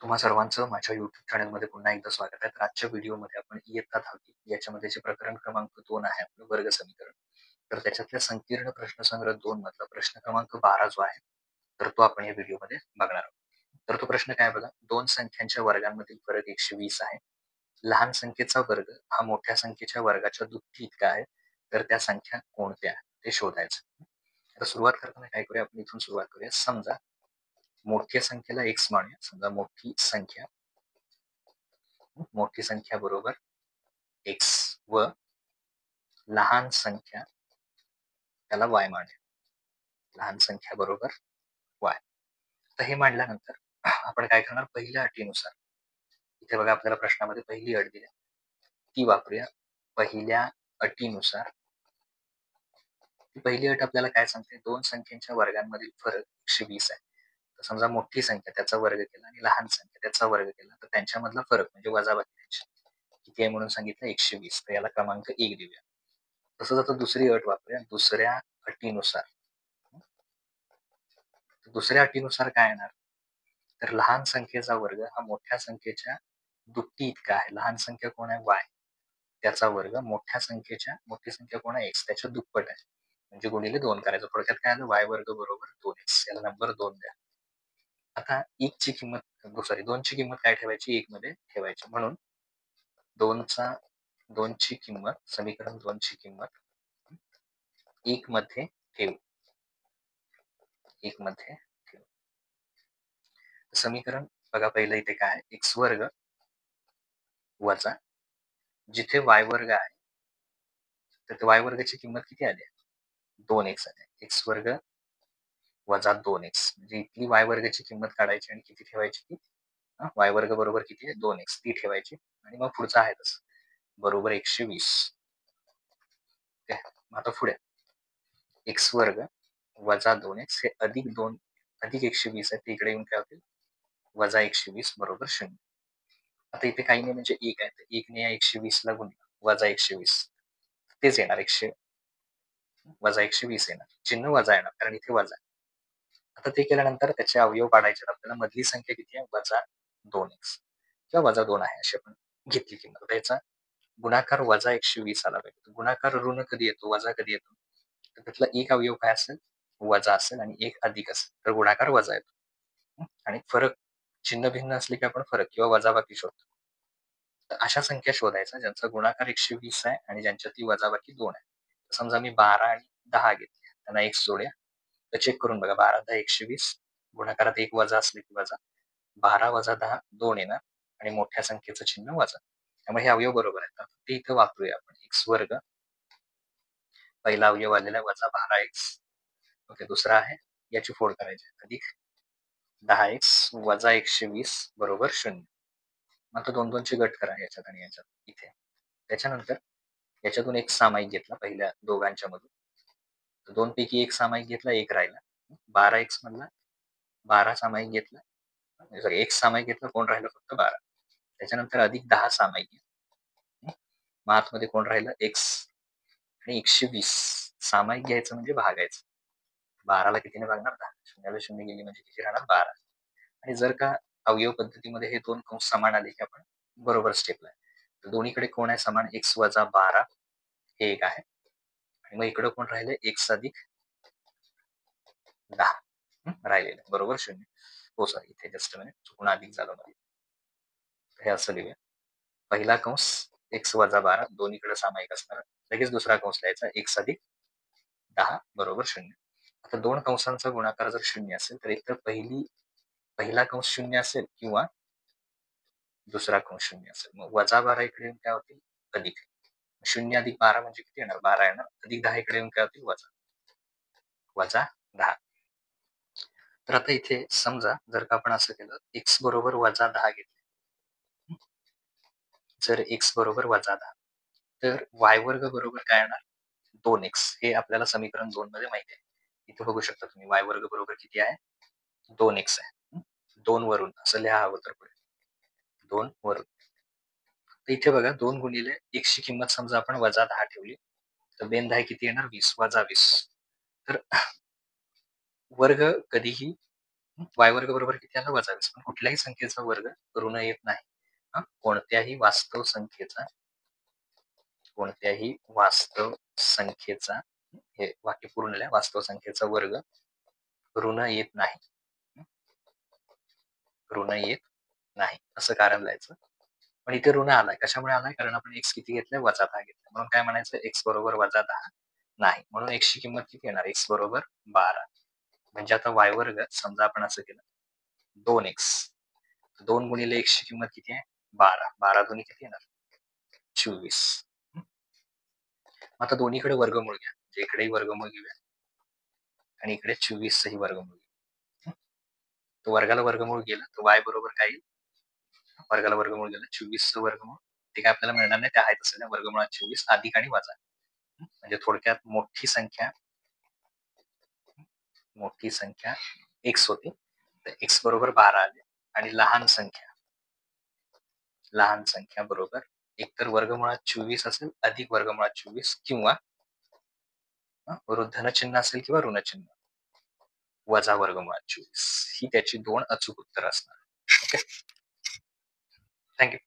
तुम्हा सर्वांचं माझ्या YouTube चॅनलमध्ये पुन्हा एकदा स्वागत आहे. तर आजच्या व्हिडिओमध्ये आपण इयत्ता 10वी याच्यामध्ये जे प्रकरण क्रमांक 2 आहे आपलं वर्ग समीकरण. तर त्याच्यातल्या संकीर्ण प्रश्नसंग्रह 2 मधला प्रश्न क्रमांक 12 जो आहे, तर तो आपण या व्हिडिओमध्ये बघणार आहोत. तर तो प्रश्न काय बघा, 2 संख्यांच्या वर्गांमधील फरक 120 आहे. लहान संख्येचा वर्ग हा मोठ्या संख्येच्या वर्गाच्या दुप्पटी इतका आहे. तर त्या संख्या कोणत्या ते शोधायचं. तर सुरुवात करताना काय करूया, आपण इथून सुरुवात करूया. समजा मोठ्या संख्येला x मानूया. समजा मोठी संख्या बरोबर x व लहान संख्या त्याला y मानूया. लहान संख्या बरोबर y. तर हे मांडल्यानंतर आपण काय करणार, पहिल्या अटीनुसार इथे बघा आपल्याला प्रश्नामध्ये पहिली अट दिली ती वापरूया. पहिल्या अटीनुसार ती पहिली अट आपल्याला काय सांगते, दोन संख्यांच्या वर्गांमधील फरक 120 आहे. तर समजा मोठी संख्या त्याचा वर्ग केला आणि लहान संख्या त्याचा वर्ग केला, तर त्यांच्यामधला फरक म्हणजे वजाबाकी त्यांची किती आहे म्हणून सांगितलं 120. तर याला क्रमांक 1 देऊया. तसंच आता दुसरी अट वापरूया. दुसऱ्या अटीनुसार काय येणार, तर लहान संख्येचा वर्ग हा मोठ्या संख्येच्या दुप्पटी इतका आहे. लहान संख्या कोण आहे, y, त्याचा वर्ग मोठी संख्या कोण आहे, x, त्याच्या दुप्पट आहे. म्हणजे गुणिले 2 करायचं. थोडक्यात काय आलं, y वर्ग बरोबर 2x. याला नंबर 2 द्या. आता 1 ची किंमत 2 ची किंमत काय ठेवायची, 1 मध्ये ठेवायची. म्हणून 2 ची किंमत, समीकरण 2 ची किंमत 1 मध्ये ठेवू. 1 मध्ये ठेवू. समीकरण बघा, पहिलं इथे काय आहे, x वर्ग वजा जिथे y वर्ग आहे, तर y वर्गाची किंमत किती आली, 2x आली. x वर्ग वजा 2x म्हणजे इथली y वर्गाची किंमत काढायची आणि किती ठेवायची, ती y वर्ग बरोबर किती आहे, 2x, ती ठेवायची. आणि मग पुढचा आहे तसं बरोबर 120. आता पुढे x वर्ग वजा 2x हे अधिक 2 अधिक 120 आहे, ते इकडे येऊन काय होतील, वजा 120 बरोबर 0. आता इथे काही नाही म्हणजे 1 आहे, तर 1 ने या 120 ला गुणलं, वजा 120 तेच येणार, वजा 120 येणार. चिन्ह वजा येणार कारण इथे वजा. आता ते केल्यानंतर त्याचे अवयव काढायचे. आपल्याला मधली संख्या किती आहे, वजा 2x किंवा वजा 2 आहे अशी आपण घेतली किंमत. त्याचा गुणाकार वजा 120 आला पाहिजे. गुणाकार ऋण कधी येतो, वजा कधी येतो, तर त्यातला एक अवयव काय असेल, वजा असेल आणि एक अधिक असेल, तर गुणाकार वजा येतो. आणि फरक चिन्ह भिन्न असले की आपण फरक किंवा वजाबाकी शोधतो. तर अशा संख्या शोधायचा ज्यांचा गुणाकार 120 आहे आणि ज्यांच्यातली वजाबाकी 2 आहे. समजा मी 12 आणि 10 घेतले, त्यांना x जोड्या. तर चेक करून बघा, 12 10 120, गुणाकारात एक वजा असले की वजा, 12 वजा 10 2 येणार आणि मोठ्या संख्येचं चिन्ह वजा. त्यामुळे हे अवयव बरोबर आहेत. ते इथं वापरूया आपण. x वर्ग पहिला अवयव आलेला वजा 12x. ओके, दुसरा आहे, याची फोड करायची, अधिक 10x वजा 120 बरोबर 0. आता 2 ची गट करा याच्यात आणि याच्यात इथे. त्याच्यानंतर याच्यातून एक सामायिक घेतला पहिल्या दोघांच्या मधून. 2 पैकी एक सामायिक घेतला, एक राहिला. 12x मधला 12 सामायिक घेतला, सॉरी एक सामायिक घेतला, कोण राहिलं, फक्त 12. त्याच्यानंतर अधिक 10 सामायिक घेतला. मग आतमध्ये कोण राहिलं, x आणि 120 सामायिक घ्यायचं म्हणजे भागायचं. 12ला कितीने भागणार, 10. शून्याला शून्य गेली म्हणजे किती राहणार, 12. आणि जर का अवयव पद्धतीमध्ये हे दोन कंस समान आले की आपण बरोबर स्टेपला आहे. तर दोन्हीकडे कोण आहे समान, x वजा 12 हे एक आहे आणि मग इकडे कोण राहिले, x अधिक 10 राहिलेलं बरोबर 0. हो सर, इथे जस्ट मिनिट चुकून अधिक झालं मध्ये. हे असं लिहूया. पहिला कंस x वजा 12 दोन्हीकडे सामायिक असणार. लगेच दुसरा कंस लिहायचा, x अधिक 10 बरोबर 0. आता दोन कंसांचा गुणाकार जर 0 असेल तर एक तर पहिला कंस 0 असेल किंवा दुसरा कंस 0 असेल. मग वजा 12 इकडे येऊन काय होतील, अधिक 0 अधिक 12 म्हणजे किती येणार, 12 येणार. अधिक 10 इकडे येऊन काय होतील, वजा 10. तर आता इथे समजा जर का आपण असं केलं, x बरोबर वजा 10 घेतले, जर x बरोबर वजा 10, तर y वर्ग बरोबर काय येणार, 2x. हे आपल्याला समीकरण 2 मध्ये माहिती आहे. इथे बघू शकता तुम्ही, y वर्ग बरोबर किती आहे, 2x आहे. 2 वरून असं लिहा हवं तर पुढे 2 वरून. तर इथे बघा 2 गुणिले x ची किंमत समजा आपण वजा 10 ठेवली, तर बेन 10 किती येणार, 20 वजा 20. तर वर्ग कधीही वाय वर्ग बरोबर किती आलं? वजा 20. पण कुठल्याही संख्येचा वर्ग ऋण येत नाही. कोणत्याही वास्तव संख्येचा हे वाक्य पूर्ण लिहा. वास्तव संख्येचा वर्ग ऋण येत नाही. ऋण येत नाही असं कारण लिहायचं. पण इथे ऋण आलाय. कशामुळे आलाय? कारण आपण x किती घेतलंय? वजा 10 घेतलंय. म्हणून काय म्हणायचं? x बरोबर वजा 10 नाही. म्हणून x ची किंमत किती येणार? x बरोबर 12. म्हणजे आता y वर्ग समजा आपण असं केलं 2x. 2 गुणिले x ची किंमत किती आहे? 12. 12 दोन्ही किती येणार? 24. आता दोन्हीकडे वर्गमूळ घ्या. म्हणजे इकडेही वर्गमूळ घेऊया आणि इकडे 24 चंही वर्गमूळ घेऊ. तो वर्गाला वर्गमूळ गेला तर y बरोबर काय येईल? वर्गाला वर्गमूळ गेलं 24 चं वर्गमूळ. ते काय आपल्याला मिळणार नाही. ते आहे तसं नाही. वर्गमुळात 24 अधिक आणि वजा. म्हणजे थोडक्यात मोठी संख्या x होती. तर x बरोबर 12 आले आणि लहान संख्या बरोबर एकतर वर्गमुळात 24 असेल अधिक वर्गमुळात 24 किंवा धनचिन्ह असेल किंवा ऋणचिन्ह वजा वर्गमुळात 24 ही त्याची 2 अचूक उत्तर असणार. ओके. थँक्यू.